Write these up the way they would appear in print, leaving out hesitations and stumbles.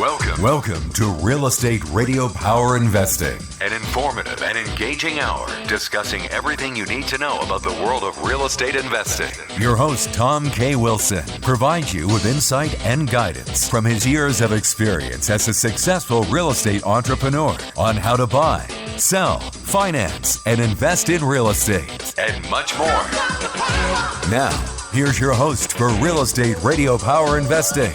Welcome to Real Estate Radio Power Investing, an informative and engaging hour discussing everything you need to know about the world of real estate investing. Your host, Tom K. Wilson, provides you with insight and guidance from his years of experience as a successful real estate entrepreneur on how to buy, sell, finance, and invest in real estate, and much more. Now, here's your host for Real Estate Radio Power Investing,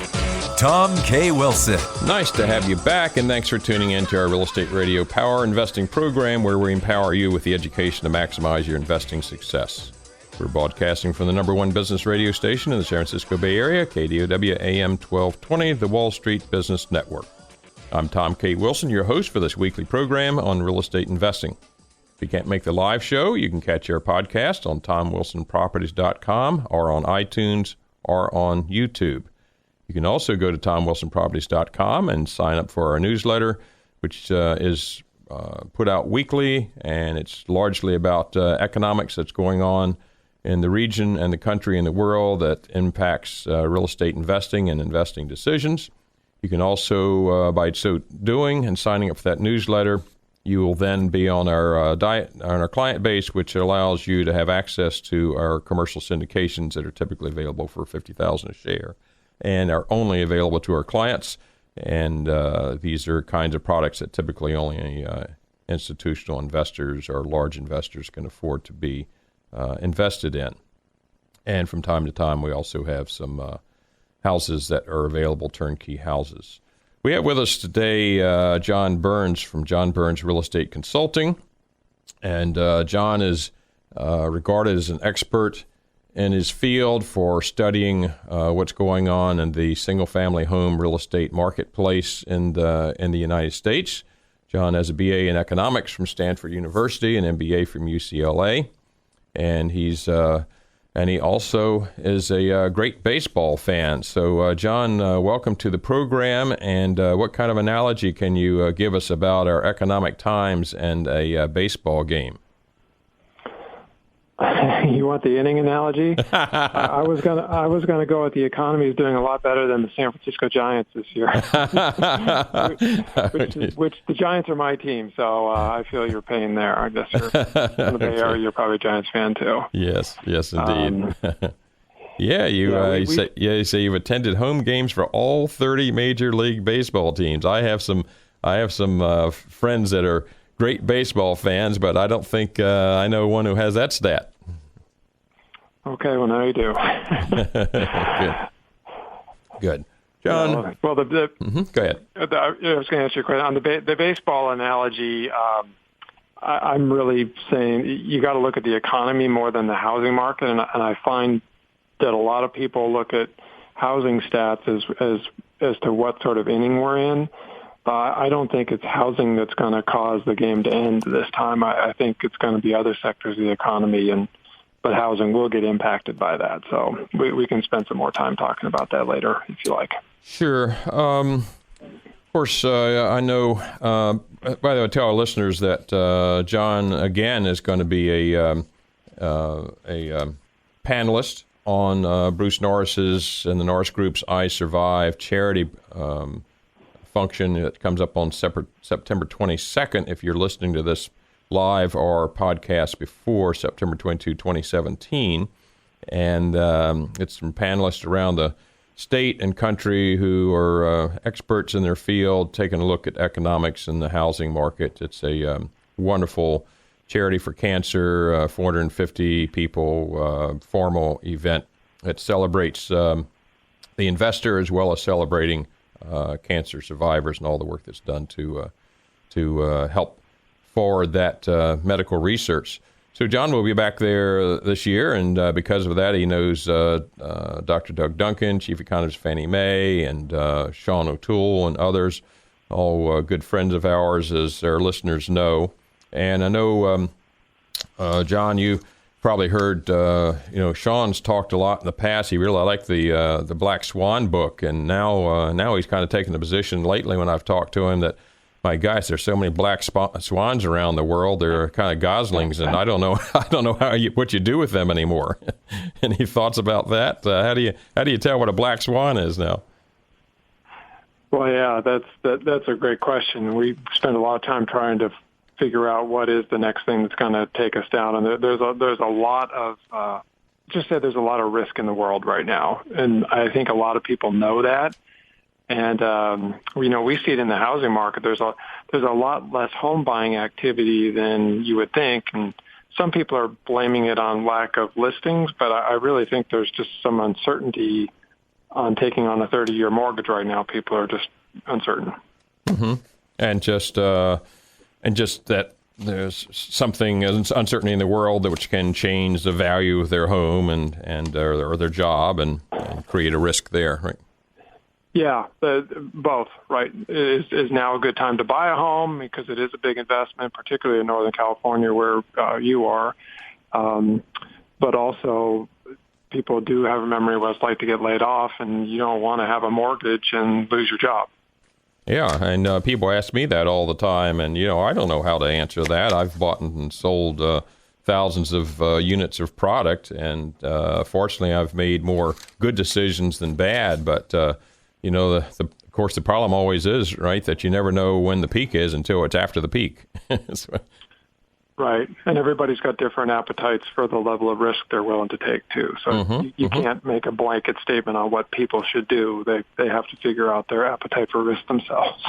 Tom K. Wilson. Nice to have you back, and thanks for tuning in to our Real Estate Radio Power Investing program, where we empower you with the education to maximize your investing success. We're broadcasting from the number one business radio station in the San Francisco Bay Area, KDOW AM 1220, the Wall Street Business Network. I'm Tom K. Wilson, your host for this weekly program on real estate investing. If you can't make the live show, you can catch our podcast on TomWilsonProperties.com or on iTunes or on YouTube. You can also go to TomWilsonProperties.com and sign up for our newsletter, which is put out weekly, and it's largely about economics that's going on in the region and the country and the world that impacts real estate investing and investing decisions. You can also, by so doing and signing up for that newsletter, you will then be on our client base, which allows you to have access to our commercial syndications that are typically available for $50,000 a share and are only available to our clients. And these are kinds of products that typically only institutional investors or large investors can afford to be invested in. And from time to time, we also have some houses that are available, turnkey houses. We have with us today John Burns from John Burns Real Estate Consulting. And John is regarded as an expert in his field for studying what's going on in the single-family home real estate marketplace in the United States. John has a BA in economics from Stanford University, an MBA from UCLA, and he also is a great baseball fan. So, John, welcome to the program. And what kind of analogy can you give us about our economic times and a baseball game? You want the inning analogy? I was gonna go with the economy is doing a lot better than the San Francisco Giants this year, which the Giants are my team, so I feel your pain there. I guess you're in the Bay Area. You're probably a Giants fan too. Yes, indeed. You say you've attended home games for all 30 Major League Baseball teams. I have some friends that are great baseball fans, but I don't think I know one who has that stat. Okay, well, now you do. Good. John? Well, go ahead. I was going to answer your question. On the baseball analogy, I'm really saying you got to look at the economy more than the housing market, and I find that a lot of people look at housing stats as to what sort of inning we're in. I don't think it's housing that's going to cause the game to end this time. I think it's going to be other sectors of the economy, but housing will get impacted by that. So we can spend some more time talking about that later if you like. Sure. Of course, I know, by the way, tell our listeners that John, again, is going to be a panelist on Bruce Norris's and the Norris Group's I Survive charity function that comes up on September 22nd. If you're listening to this live or podcast before September 22, 2017, and it's from panelists around the state and country who are experts in their field, taking a look at economics and the housing market. It's a wonderful charity for cancer, 450 people, formal event that celebrates the investor as well as celebrating cancer survivors and all the work that's done to help forward that medical research. So John will be back there this year, and because of that, he knows Dr. Doug Duncan, Chief Economist of Fannie Mae, and Sean O'Toole and others, all good friends of ours, as our listeners know. And I know, John, you probably heard, Sean's talked a lot in the past. He really liked the Black Swan book, and now he's kind of taken the position lately when I've talked to him that, my gosh, there's so many black swans around the world. They're kind of goslings, and I don't know what you do with them anymore. Any thoughts about that? How do you tell what a black swan is now? Well, yeah, that's a great question. We spend a lot of time trying to figure out what is the next thing that's going to take us down, and there's a lot of there's a lot of risk in the world right now, and I think a lot of people know that. And we see it in the housing market. There's a lot less home buying activity than you would think, and some people are blaming it on lack of listings, but I really think there's just some uncertainty on taking on a 30-year mortgage right now. People are just uncertain. Mm-hmm. And just that there's something uncertainty in the world which can change the value of their home and or their job and create a risk there, right? Yeah, both, right. Is now a good time to buy a home because it is a big investment, particularly in Northern California where you are. But also, people do have a memory of what it's like to get laid off, and you don't want to have a mortgage and lose your job. Yeah, and people ask me that all the time, and, I don't know how to answer that. I've bought and sold thousands of units of product, and fortunately, I've made more good decisions than bad, but of course, the problem always is, right, that you never know when the peak is until it's after the peak. Right. And everybody's got different appetites for the level of risk they're willing to take, too. So you can't make a blanket statement on what people should do. They have to figure out their appetite for risk themselves.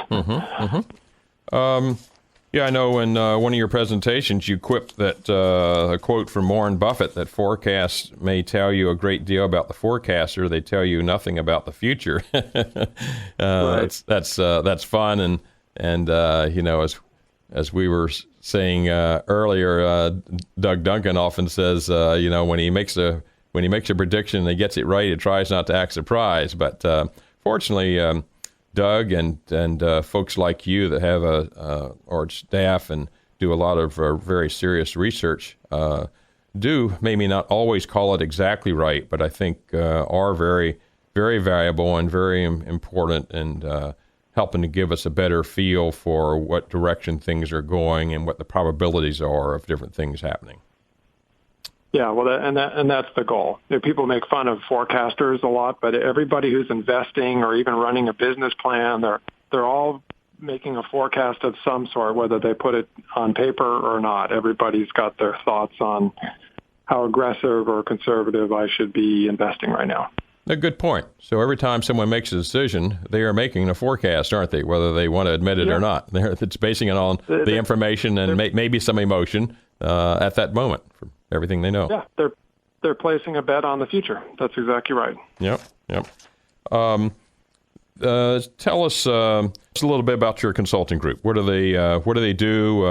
Yeah, I know in one of your presentations you quipped that a quote from Warren Buffett that forecasts may tell you a great deal about the forecaster. They tell you nothing about the future. Right. That's fun. And as we were saying earlier, Doug Duncan often says, when he makes a prediction and he gets it right, he tries not to act surprised. But fortunately, Doug and folks like you that have our staff and do a lot of very serious research do maybe not always call it exactly right, but I think are very, very valuable and very important and helping to give us a better feel for what direction things are going and what the probabilities are of different things happening. Yeah, well, and that's the goal. People make fun of forecasters a lot, but everybody who's investing or even running a business plan, they're all making a forecast of some sort, whether they put it on paper or not. Everybody's got their thoughts on how aggressive or conservative I should be investing right now. A good point. So every time someone makes a decision, they are making a forecast, aren't they? Whether they want to admit it or not. It's basing it on the information and maybe some emotion at that moment from everything they know. Yeah, they're placing a bet on the future. That's exactly right. Yep. Tell us a little bit about your consulting group. What do they do?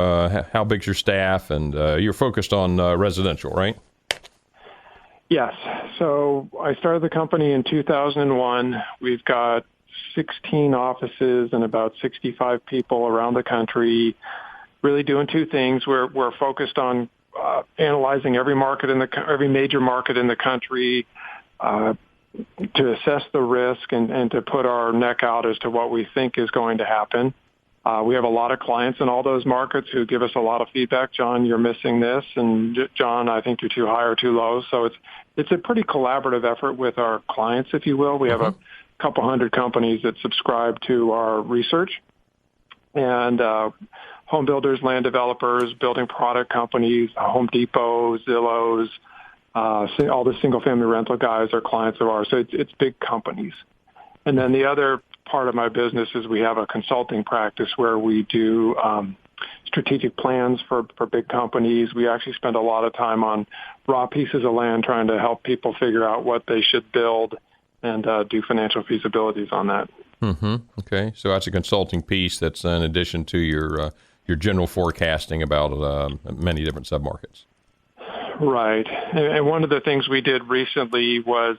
How big's your staff? And you're focused on residential, right? Yes. So I started the company in 2001. We've got 16 offices and about 65 people around the country, really doing two things. We're focused on analyzing every major market in the country to assess the risk and to put our neck out as to what we think is going to happen. We have a lot of clients in all those markets who give us a lot of feedback. John, you're missing this, and John, I think you're too high or too low. So it's a pretty collaborative effort with our clients, if you will. We have a couple hundred companies that subscribe to our research, and home builders, land developers, building product companies, Home Depot, Zillow's, all the single-family rental guys are clients of ours. So it's big companies. And then the other part of my business is we have a consulting practice where we do strategic plans for big companies. We actually spend a lot of time on raw pieces of land trying to help people figure out what they should build and do financial feasibilities on that. Okay, so that's a consulting piece that's in addition to your general forecasting about many different submarkets. Right, and one of the things we did recently was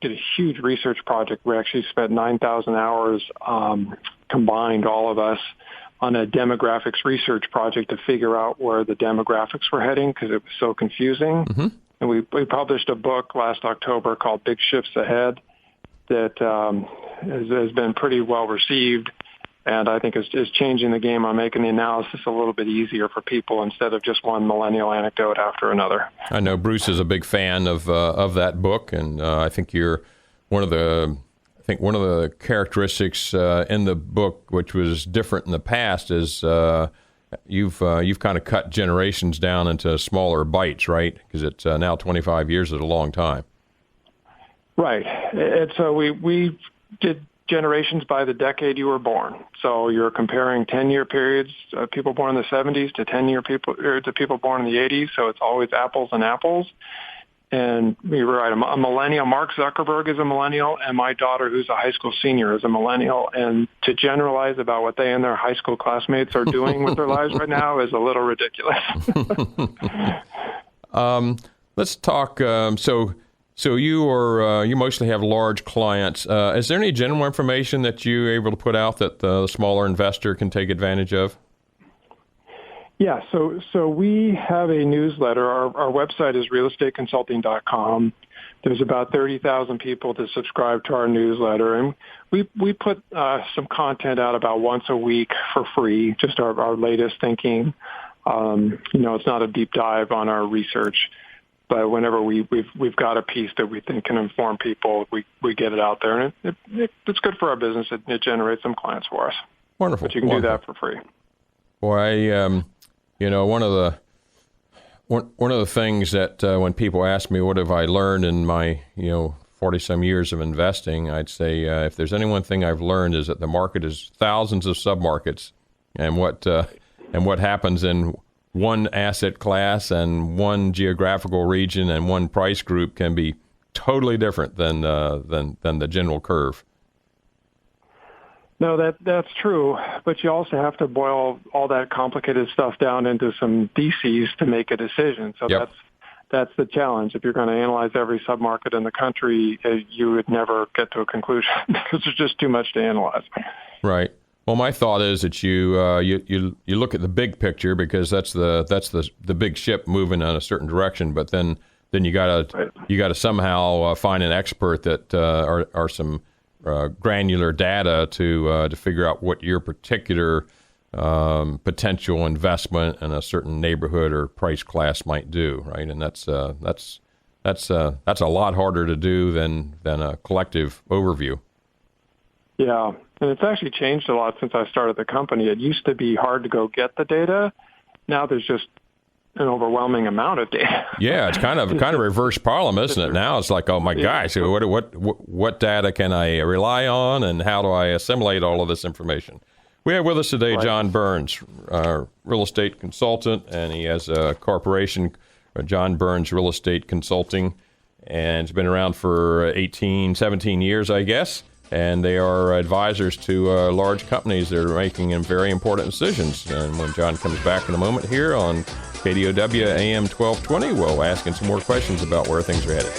did a huge research project. We actually spent 9,000 hours combined, all of us, on a demographics research project to figure out where the demographics were heading because it was so confusing. And we published a book last October called Big Shifts Ahead that has been pretty well received. And I think it's changing the game on making the analysis a little bit easier for people instead of just one millennial anecdote after another. I know Bruce is a big fan of that book, and I think you're one of the think one of the characteristics in the book, which was different in the past, is you've kind of cut generations down into smaller bites, right? Because it's now 25 years is a long time. Right. So we did generations by the decade you were born. So you're comparing 10-year periods, people born in the 70s to 10-year people to people born in the 80s. So it's always apples and apples. And we were right. A millennial. Mark Zuckerberg is a millennial, and my daughter, who's a high school senior, is a millennial. And to generalize about what they and their high school classmates are doing with their lives right now is a little ridiculous. Let's talk. So you mostly have large clients. Is there any general information that you're able to put out that the smaller investor can take advantage of? Yeah, so we have a newsletter. Our website is realestateconsulting.com. There's about 30,000 people that subscribe to our newsletter, and we put some content out about once a week for free, just our latest thinking. It's not a deep dive on our research, but whenever we've got a piece that we think can inform people, we get it out there, and it's good for our business. It generates some clients for us. Wonderful. But you can do that for free. Boy, one of the things that when people ask me what have I learned in my 40-some years of investing, I'd say if there's any one thing I've learned is that the market is thousands of submarkets, and what happens in one asset class and one geographical region and one price group can be totally different than the general curve. No, that's true, but you also have to boil all that complicated stuff down into some theses to make a decision. So yep. That's the challenge. If you're going to analyze every submarket in the country, you would never get to a conclusion because there's just too much to analyze. Right. Well, my thought is that you look at the big picture because that's the big ship moving in a certain direction, but then you gotta somehow find an expert that are some granular data to figure out what your particular potential investment in a certain neighborhood or price class might do, right? And that's a lot harder to do than a collective overview. Yeah, and it's actually changed a lot since I started the company. It used to be hard to go get the data. Now there's just an overwhelming amount of data. Yeah, it's kind of reverse problem, isn't it? Now it's like, oh my gosh, what data can I rely on, and how do I assimilate all of this information? We have with us today John Burns, real estate consultant, and he has a corporation, John Burns Real Estate Consulting, and it's been around for 17 years, I guess. And they are advisors to large companies that are making very important decisions. And when John comes back in a moment here on KDOW AM 1220, we'll ask him some more questions about where things are headed.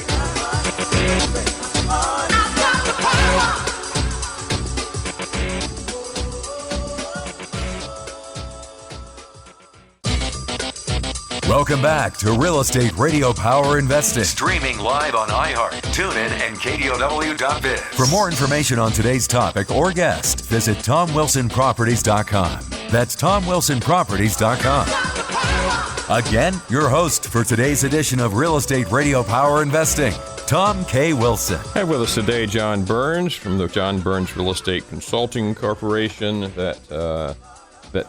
Welcome back to Real Estate Radio Power Investing. Streaming live on iHeart, TuneIn, and KDOW.biz. For more information on today's topic or guest, visit TomWilsonProperties.com. That's TomWilsonProperties.com. Again, your host for today's edition of Real Estate Radio Power Investing, Tom K. Wilson. Have with us today John Burns from the John Burns Real Estate Consulting Corporation that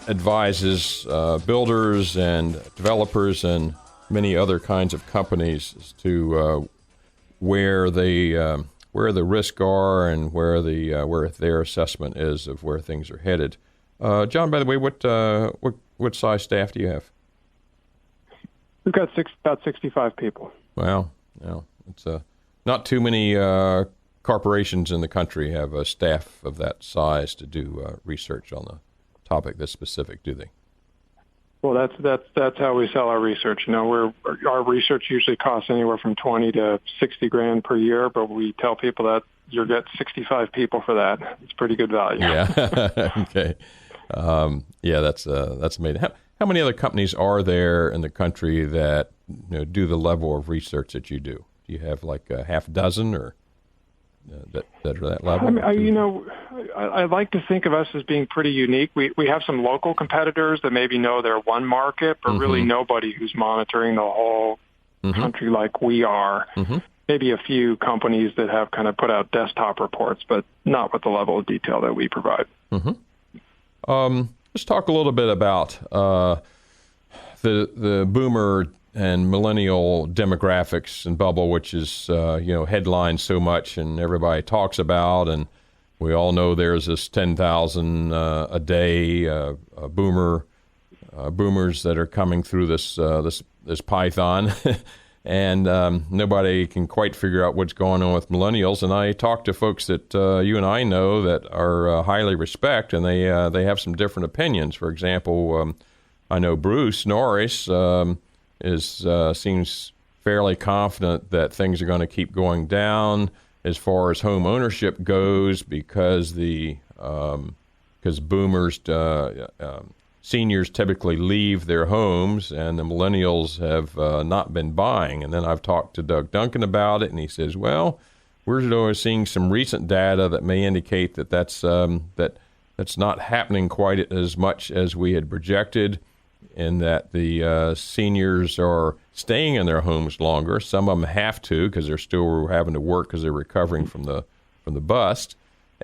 advises builders and developers and many other kinds of companies as to where the risks are and where their assessment is of where things are headed. John, by the way, what size staff do you have? We've got about 65 people. Wow, it's not too many corporations in the country have a staff of that size to do research on the topic that's specific, do they? Well, that's how we sell our research. Our research usually costs anywhere from $20 to $60,000 per year, but we tell people that you'll get 65 people for that. It's pretty good value. Yeah. Okay. That's amazing. How many other companies are there in the country that do the level of research that you do? Do you have like a half dozen or that are that level? I like to think of us as being pretty unique. We have some local competitors that maybe know their one market, but really nobody who's monitoring the whole country like we are. maybe a few companies that have kind of put out desktop reports, but not with the level of detail that we provide. Let's talk a little bit about the boomer and millennial demographics and bubble, which is headlined so much and everybody talks about, and we all know there's this 10,000 a day boomers that are coming through this python, and nobody can quite figure out what's going on with millennials. And I talk to folks that you and I know that are highly respect, and they have some different opinions. For example, I know Bruce Norris seems fairly confident that things are going to keep going down as far as home ownership goes, because boomers, seniors typically leave their homes, and the millennials have not been buying. And then I've talked to Doug Duncan about it, and he says, well, we're seeing some recent data that may indicate that that's not happening quite as much as we had projected, in that the seniors are staying in their homes longer. Some of them have to, because they're still having to work because they're recovering from the bust.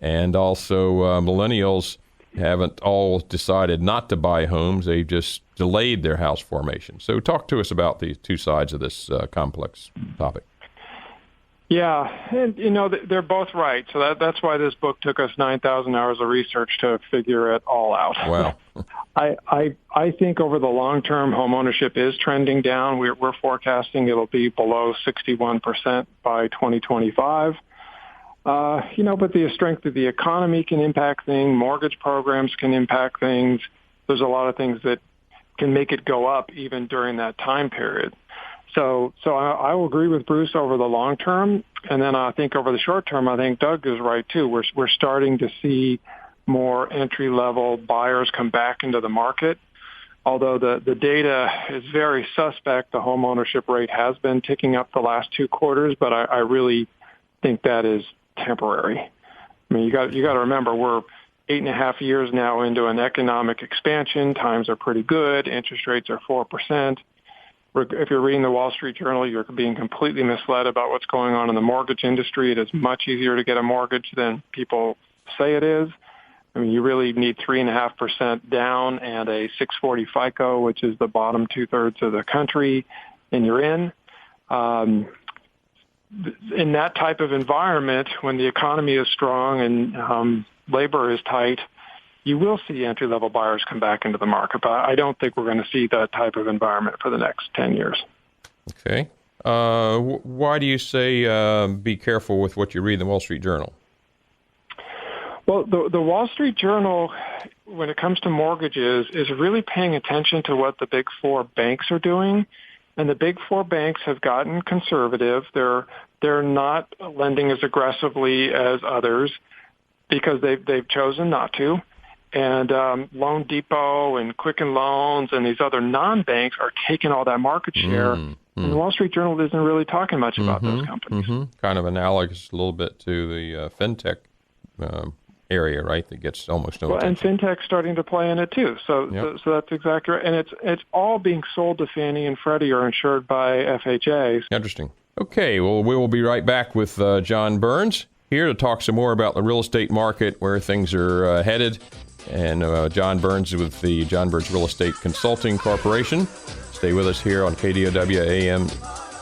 And also millennials haven't all decided not to buy homes. They just delayed their house formation. So talk to us about the two sides of this complex topic. Yeah, and they're both right. So that's why this book took us 9,000 hours of research to figure it all out. Wow. I think over the long term, home ownership is trending down. We're forecasting it'll be below 61% by 2025. But the strength of the economy can impact things. Mortgage programs can impact things. There's a lot of things that can make it go up even during that time period. So I will agree with Bruce over the long term. And then I think over the short term, I think Doug is right too. We're starting to see more entry-level buyers come back into the market. Although the data is very suspect, the home ownership rate has been ticking up the last 2 quarters, but I really think that is temporary. I mean, you got to remember, we're 8.5 years now into an economic expansion. Times are pretty good. Interest rates are 4%. If you're reading the Wall Street Journal, you're being completely misled about what's going on in the mortgage industry. It is much easier to get a mortgage than people say it is. I mean, you really need 3.5% down and a 640 FICO, which is the bottom 2/3 of the country, and you're in. In that type of environment, when the economy is strong and labor is tight, you will see entry-level buyers come back into the market. But I don't think we're going to see that type of environment for the next 10 years. Okay. Why do you say be careful with what you read in the Wall Street Journal? Well, the Wall Street Journal, when it comes to mortgages, is really paying attention to what the big four banks are doing. And the big four banks have gotten conservative. They're not lending as aggressively as others because they've chosen not to. And Loan Depot and Quicken Loans and these other non-banks are taking all that market share. And the Wall Street Journal isn't really talking much about those companies. Kind of analogous a little bit to the fintech area, right? That gets almost no attention. And fintech's starting to play in it too. So that's exactly right. And it's all being sold to Fannie and Freddie or insured by FHA. Interesting. Okay, well, we will be right back with John Burns here to talk some more about the real estate market, where things are headed. And John Burns with the John Burns Real Estate Consulting Corporation. Stay with us here on KDOW AM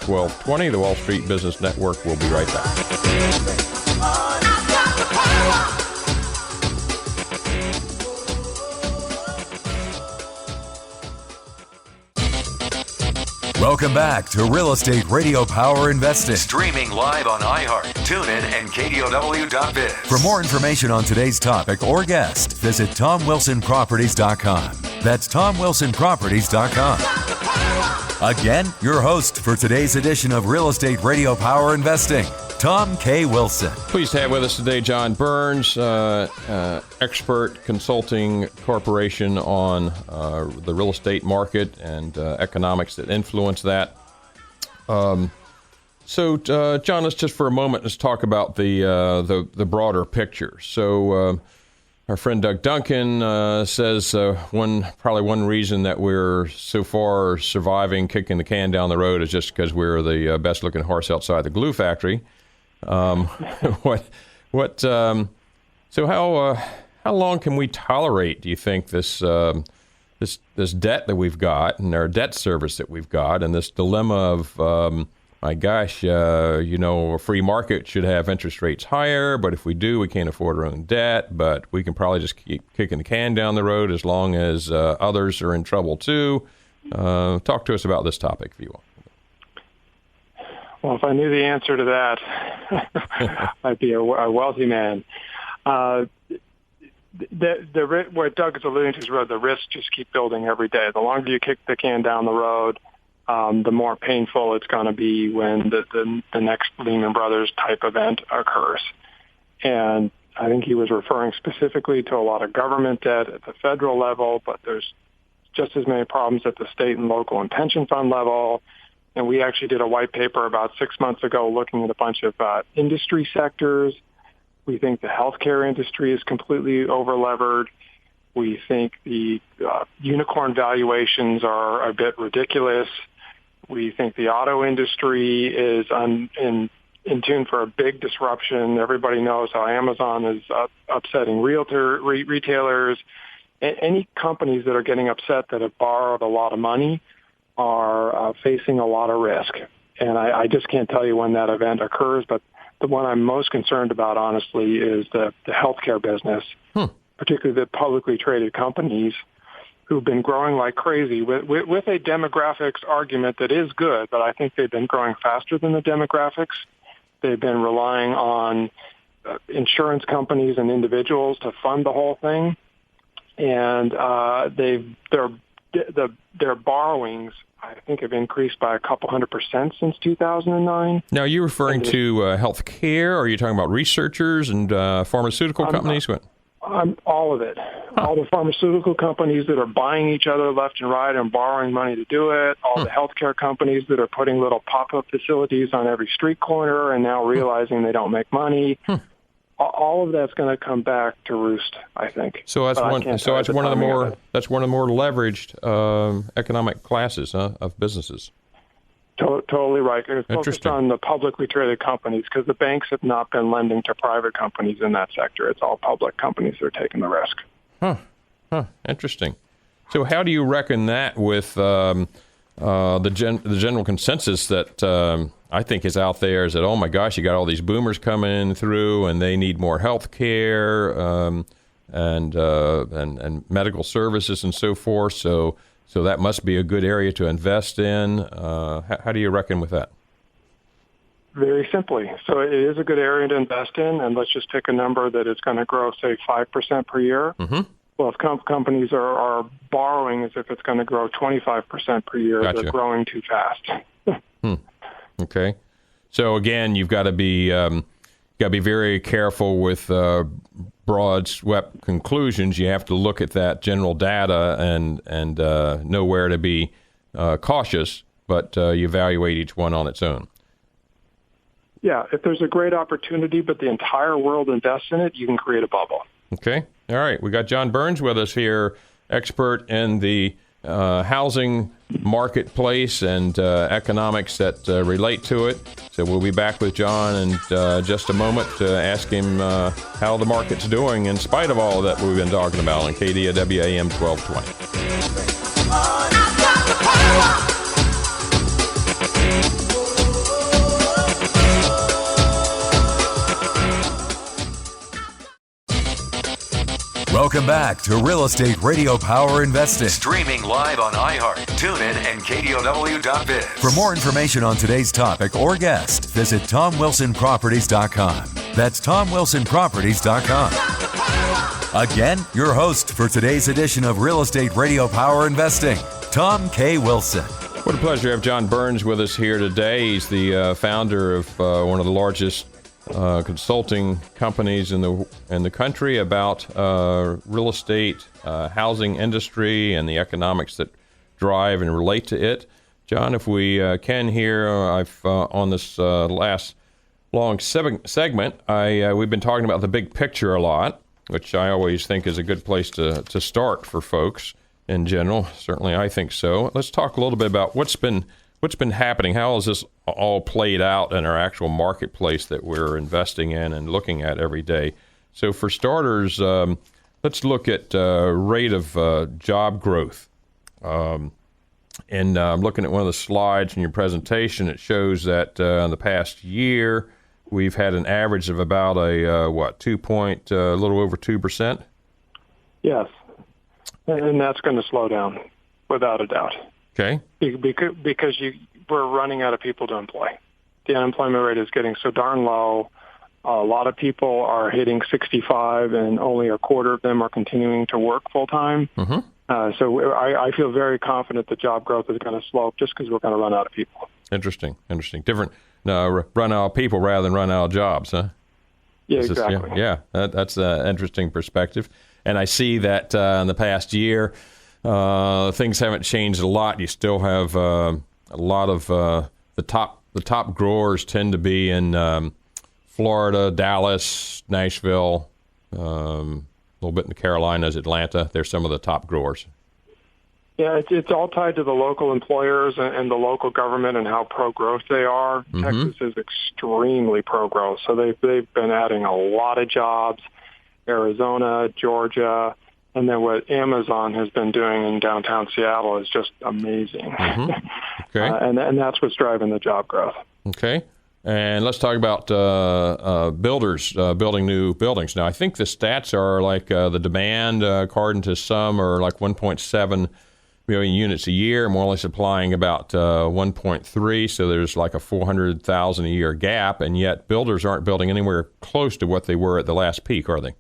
1220, the Wall Street Business Network. We'll be right back. Welcome back to Real Estate Radio Power Investing. Streaming live on iHeart, TuneIn, and KDOW.biz. For more information on today's topic or guest, visit TomWilsonProperties.com. That's TomWilsonProperties.com. Again, your host for today's edition of Real Estate Radio Power Investing, Tom K. Wilson. Pleased to have with us today John Burns, expert consulting corporation on the real estate market and economics that influence that. So, John, let's just for a moment let's talk about the broader picture. So, Our friend Doug Duncan says probably one reason that we're so far surviving, kicking the can down the road, is just because we're the best-looking horse outside the glue factory. So how long can we tolerate, do you think, this debt that we've got and our debt service that we've got, and this dilemma of my gosh, a free market should have interest rates higher, but if we do, we can't afford our own debt, but we can probably just keep kicking the can down the road as long as others are in trouble too. Talk to us about this topic, if you will. Well, if I knew the answer to that, I'd be a wealthy man. What Doug is alluding to is the risks just keep building every day. The longer you kick the can down the road, the more painful it's going to be when the next Lehman Brothers type event occurs. And I think he was referring specifically to a lot of government debt at the federal level, but there's just as many problems at the state and local and pension fund level. And we actually did a white paper about 6 months ago looking at a bunch of industry sectors. We think the healthcare industry is completely overlevered. We think the unicorn valuations are a bit ridiculous. We think the auto industry is in tune for a big disruption. Everybody knows how Amazon is upsetting retailers. Any companies that are getting upset that have borrowed a lot of money are facing a lot of risk. And I just can't tell you when that event occurs, but the one I'm most concerned about, honestly, is the healthcare business, particularly the publicly traded companies who've been growing like crazy with a demographics argument that is good, but I think they've been growing faster than the demographics. They've been relying on insurance companies and individuals to fund the whole thing, and their borrowings, I think, have increased by a couple 100% since 2009. Now, are you referring to health care, or are you talking about researchers and pharmaceutical companies? All of it. All the pharmaceutical companies that are buying each other left and right and borrowing money to do it. All the healthcare companies that are putting little pop-up facilities on every street corner and now realizing they don't make money. All of that's going to come back to roost, I think. So that's one of the more leveraged economic classes of businesses. Totally right. It's focused on the publicly traded companies because the banks have not been lending to private companies in that sector. It's all public companies that are taking the risk. Interesting. So how do you reckon that with the general consensus that I think is out there is that, oh my gosh, you got all these boomers coming through and they need more health care and medical services and so forth. So that must be a good area to invest in. How do you reckon with that? Very simply. So it is a good area to invest in, and let's just pick a number that is going to grow, say, 5% per year. Mm-hmm. Well, if companies are borrowing as if it's going to grow 25% per year, Gotcha. They're growing too fast. Okay. So again, you've got to be very careful with broad swept conclusions. You have to look at that general data and know where to be cautious, but you evaluate each one on its own. Yeah, if there's a great opportunity, but the entire world invests in it, you can create a bubble. Okay. All right. We got John Burns with us here, expert in the housing marketplace and economics that relate to it. So we'll be back with John in just a moment to ask him how the market's doing in spite of all that we've been talking about on KDOW AM 1220. Welcome back to Real Estate Radio Power Investing. Streaming live on iHeart, TuneIn, and KDOW.biz. For more information on today's topic or guest, visit TomWilsonProperties.com. That's TomWilsonProperties.com. Again, your host for today's edition of Real Estate Radio Power Investing, Tom K. Wilson. What a pleasure to have John Burns with us here today. He's the founder of one of the largest consulting companies in the country about real estate, housing industry, and the economics that drive and relate to it. John, if we can here, I've on this last long segment, we've been talking about the big picture a lot, which I always think is a good place to start for folks in general. Certainly, I think so. Let's talk a little bit about what's been happening. How has this all played out in our actual marketplace that we're investing in and looking at every day? So for starters, let's look at rate of job growth. And I'm looking at one of the slides in your presentation. It shows that in the past year, we've had an average of about a a little over 2%. Yes, and that's going to slow down without a doubt. Okay. Because we're running out of people to employ. The unemployment rate is getting so darn low. A lot of people are hitting 65, and only a quarter of them are continuing to work full time. Mm-hmm. So I feel very confident that job growth is going to slow just because we're going to run out of people. Interesting. Different. Run out of people rather than run out of jobs, huh? Yeah, exactly. That's an interesting perspective. And I see that in the past year, things haven't changed a lot. You still have a lot of the top growers tend to be in Florida, Dallas, Nashville, a little bit in the Carolinas, Atlanta. They're some of the top growers. Yeah, it's all tied to the local employers and the local government and how pro-growth they are. Mm-hmm. Texas is extremely pro-growth, so they've been adding a lot of jobs. Arizona, Georgia, and then what Amazon has been doing in downtown Seattle is just amazing. Mm-hmm. Okay, and that's what's driving the job growth. Okay. And let's talk about builders building new buildings. Now, I think the stats are like the demand, according to some, are like 1.7 million units a year. More or less supplying about 1.3. So there's like a 400,000 a year gap, and yet builders aren't building anywhere close to what they were at the last peak, are they?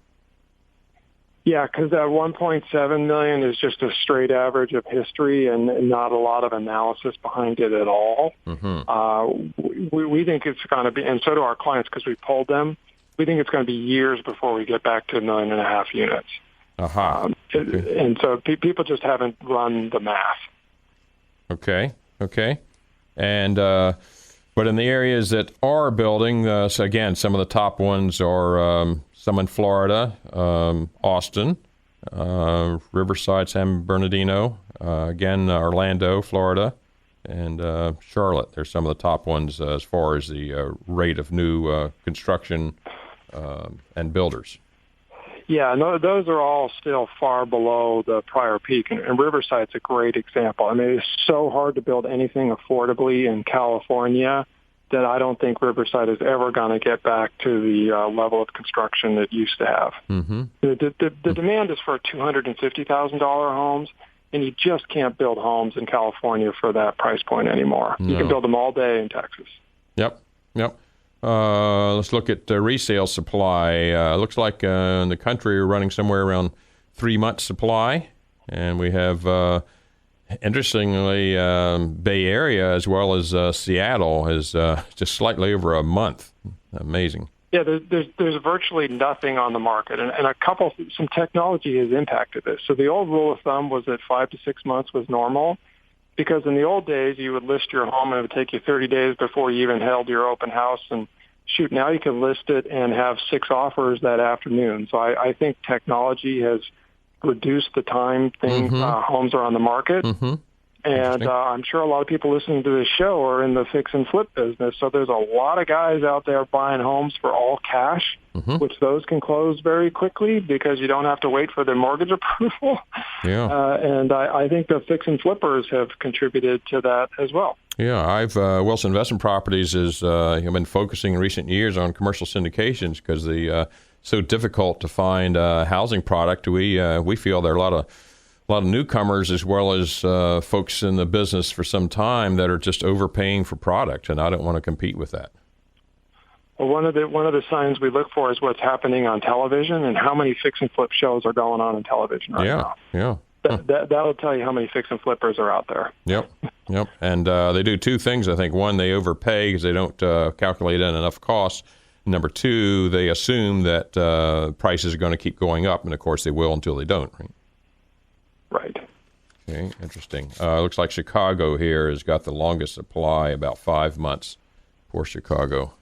Yeah, because that 1.7 million is just a straight average of history and not a lot of analysis behind it at all. Mm-hmm. We think it's going to be, and so do our clients because we polled them, we think it's going to be years before we get back to 1.5 million units. Uh-huh. Okay. And so people just haven't run the math. Okay. And but in the areas that are building, so again, some of the top ones are some in Florida, Austin, Riverside, San Bernardino, again, Orlando, Florida, and Charlotte. They're some of the top ones as far as the rate of new construction and builders. Yeah, no, those are all still far below the prior peak, and Riverside's a great example. I mean, it's so hard to build anything affordably in California that I don't think Riverside is ever going to get back to the level of construction it used to have. Mm-hmm. The demand is for $250,000 homes, and you just can't build homes in California for that price point anymore. No. You can build them all day in Texas. Yep. Let's look at resale supply. Looks like in the country we're running somewhere around 3 months supply, and we have, interestingly, Bay Area as well as Seattle is just slightly over a month. Amazing. Yeah, there's virtually nothing on the market, and some technology has impacted this. So the old rule of thumb was that 5 to 6 months was normal, because in the old days you would list your home and it would take you 30 days before you even held your open house. And shoot, now you can list it and have 6 offers that afternoon. So I think technology has reduced the time homes are on the market. Mm-hmm. And I'm sure a lot of people listening to this show are in the fix and flip business. So there's a lot of guys out there buying homes for all cash, which those can close very quickly because you don't have to wait for their mortgage approval. Yeah. And I think the fix and flippers have contributed to that as well. Yeah, I've Wilson Investment Properties has been focusing in recent years on commercial syndications because the so difficult to find housing product. We feel there are a lot of newcomers as well as folks in the business for some time that are just overpaying for product, and I don't want to compete with that. Well, one of the signs we look for is what's happening on television and how many fix and flip shows are going on television right now. Yeah. That'll tell you how many fix and flippers are out there. Yep. And they do 2 things, I think. One, they overpay because they don't calculate in enough costs. Number 2, they assume that prices are going to keep going up, and of course they will until they don't. Right. Okay, interesting. Looks like Chicago here has got the longest supply, about 5 months for Chicago.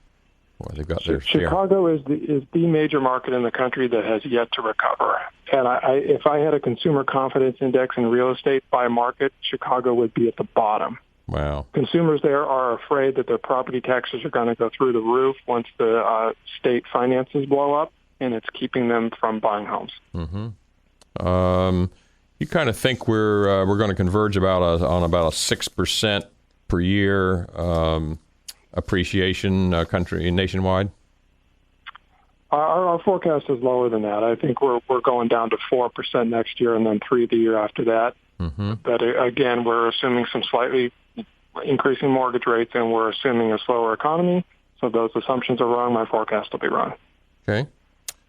Boy, they've got their share. Chicago is the major market in the country that has yet to recover. And if I had a consumer confidence index in real estate by market, Chicago would be at the bottom. Wow. Consumers there are afraid that their property taxes are going to go through the roof once the state finances blow up, and it's keeping them from buying homes. Mm-hmm. You kind of think we're going to converge on about a 6% per year appreciation country nationwide? Our forecast is lower than that. I think we're going down to 4% next year and then 3% the year after that. Mm-hmm. But again, we're assuming some slightly increasing mortgage rates, and we're assuming a slower economy. So those assumptions are wrong. My forecast will be wrong. Okay.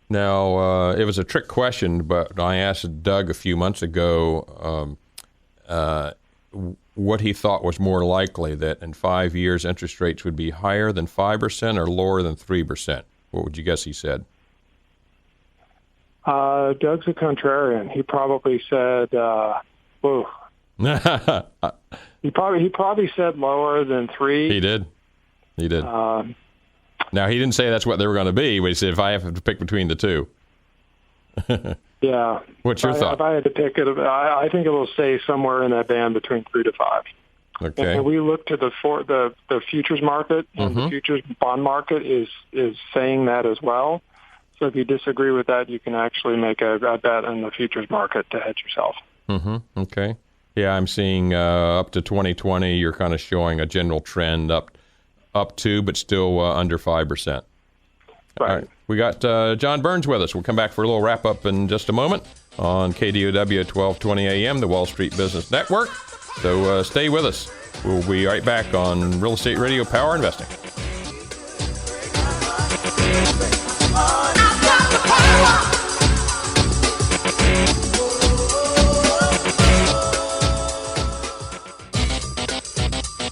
Now, it was a trick question, but I asked Doug a few months ago what he thought was more likely, that in 5 years interest rates would be higher than 5% or lower than 3%. What would you guess he said? Doug's a contrarian. He probably said, He probably said lower than 3. He did. Now, he didn't say that's what they were going to be, but he said if I have to pick between the two. Yeah. What's your thought? If I had to pick it, I think it will stay somewhere in that band between 3 to 5. Okay. And we look to the futures market, and the futures bond market is saying that as well. So if you disagree with that, you can actually make a bet in the futures market to hedge yourself. Mm-hmm. Okay. Yeah, I'm seeing up to 2020, you're kind of showing a general trend up to, but still under 5%. Right. All right. We got John Burns with us. We'll come back for a little wrap-up in just a moment on KDOW at 1220 a.m., the Wall Street Business Network. So stay with us. We'll be right back on Real Estate Radio Power Investing.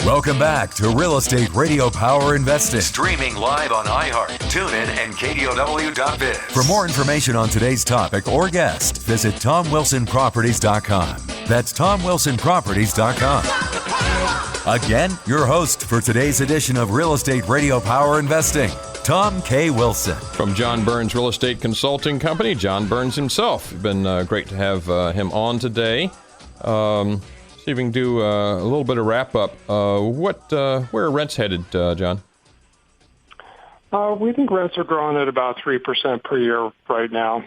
Welcome back to Real Estate Radio Power Investing. Streaming live on iHeart, TuneIn, and KDOW.biz. For more information on today's topic or guest, visit TomWilsonProperties.com. That's TomWilsonProperties.com. Again, your host for today's edition of Real Estate Radio Power Investing, Tom K. Wilson. From John Burns Real Estate Consulting Company, John Burns himself. It's been great to have him on today. See if we can do a little bit of wrap-up. Where are rents headed, John? We think rents are growing at about 3% per year right now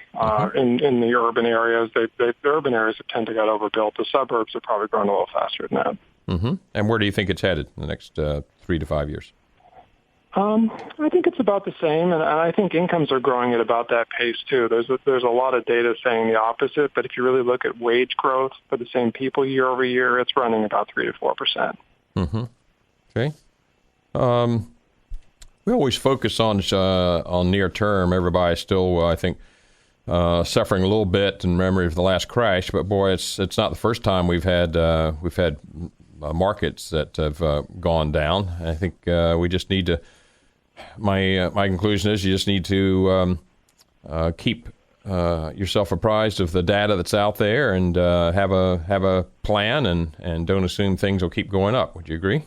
in the urban areas. The urban areas tend to get overbuilt. The suburbs are probably growing a little faster than that. Mm-hmm. And where do you think it's headed in the next 3 to 5 years? I think it's about the same, and I think incomes are growing at about that pace too. There's a lot of data saying the opposite, but if you really look at wage growth for the same people year over year, it's running about 3 to 4%. Mm-hmm. Okay. We always focus on near term. Everybody's still, I think, suffering a little bit in memory of the last crash. But boy, it's not the first time we've had markets that have gone down. I think we just need to. My conclusion is you just need to keep yourself apprised of the data that's out there and have a plan and don't assume things will keep going up. Would you agree?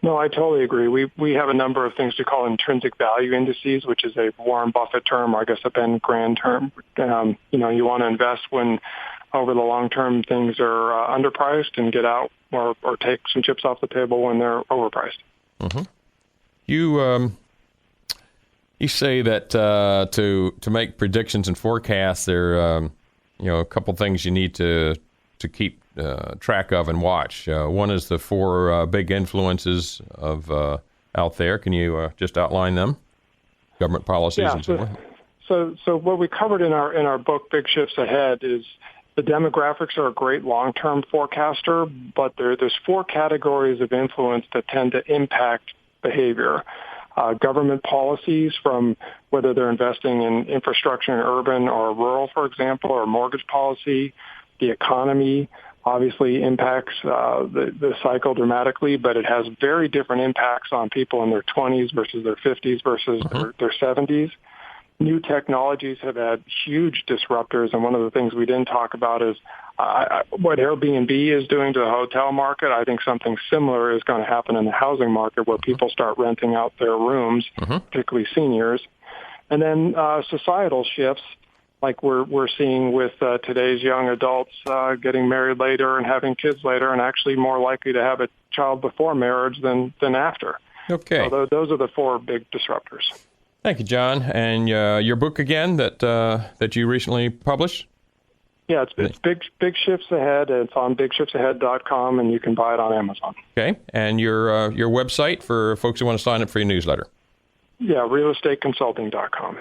No, I totally agree. We have a number of things we call intrinsic value indices, which is a Warren Buffett term, or I guess a Ben Graham term. You want to invest when over the long term things are underpriced and get out or take some chips off the table when they're overpriced. Mm-hmm. You say that to make predictions and forecasts, there a couple things you need to keep track of and watch. One is the 4 big influences of out there. Can you just outline them? Government policies and so forth. So what we covered in our book, Big Shifts Ahead, is the demographics are a great long-term forecaster, but there's 4 categories of influence that tend to impact behavior. Government policies, from whether they're investing in infrastructure in urban or rural, for example, or mortgage policy. The economy obviously impacts the cycle dramatically, but it has very different impacts on people in their 20s versus their 50s versus their 70s. new technologies have had huge disruptors, and one of the things we didn't talk about is what Airbnb is doing to the hotel market. I think something similar is going to happen in the housing market, where people start renting out their rooms, particularly seniors. And then societal shifts, like we're seeing with today's young adults getting married later and having kids later, and actually more likely to have a child before marriage than after. Okay. So those are the four big disruptors. Thank you, John. And your book again that you recently published? Yeah, it's Big Shifts Ahead. It's on bigshiftsahead.com, and you can buy it on Amazon. Okay. And your website for folks who want to sign up for your newsletter? Yeah, realestateconsulting.com.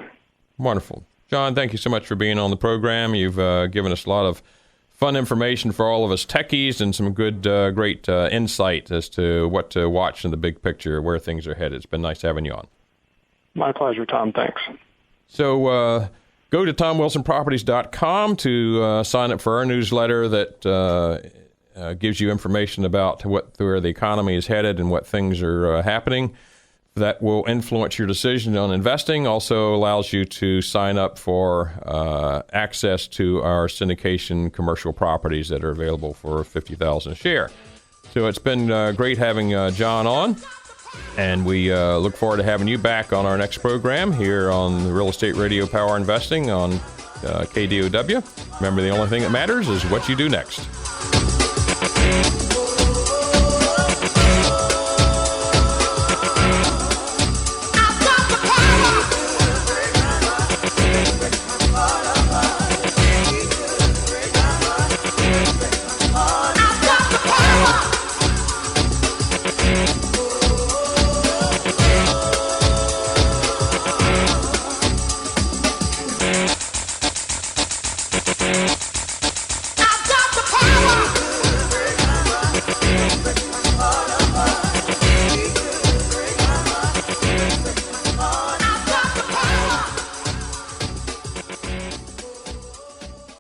Wonderful. John, thank you so much for being on the program. You've given us a lot of fun information for all of us techies and some good, great insight as to what to watch in the big picture, where things are headed. It's been nice having you on. My pleasure, Tom. Thanks. So go to TomWilsonProperties.com to sign up for our newsletter that gives you information about where the economy is headed and what things are happening that will influence your decision on investing. Also allows you to sign up for access to our syndication commercial properties that are available for $50,000 a share. So it's been great having John on, and we look forward to having you back on our next program here on the Real Estate Radio Power Investing on KDOW. Remember, the only thing that matters is what you do next.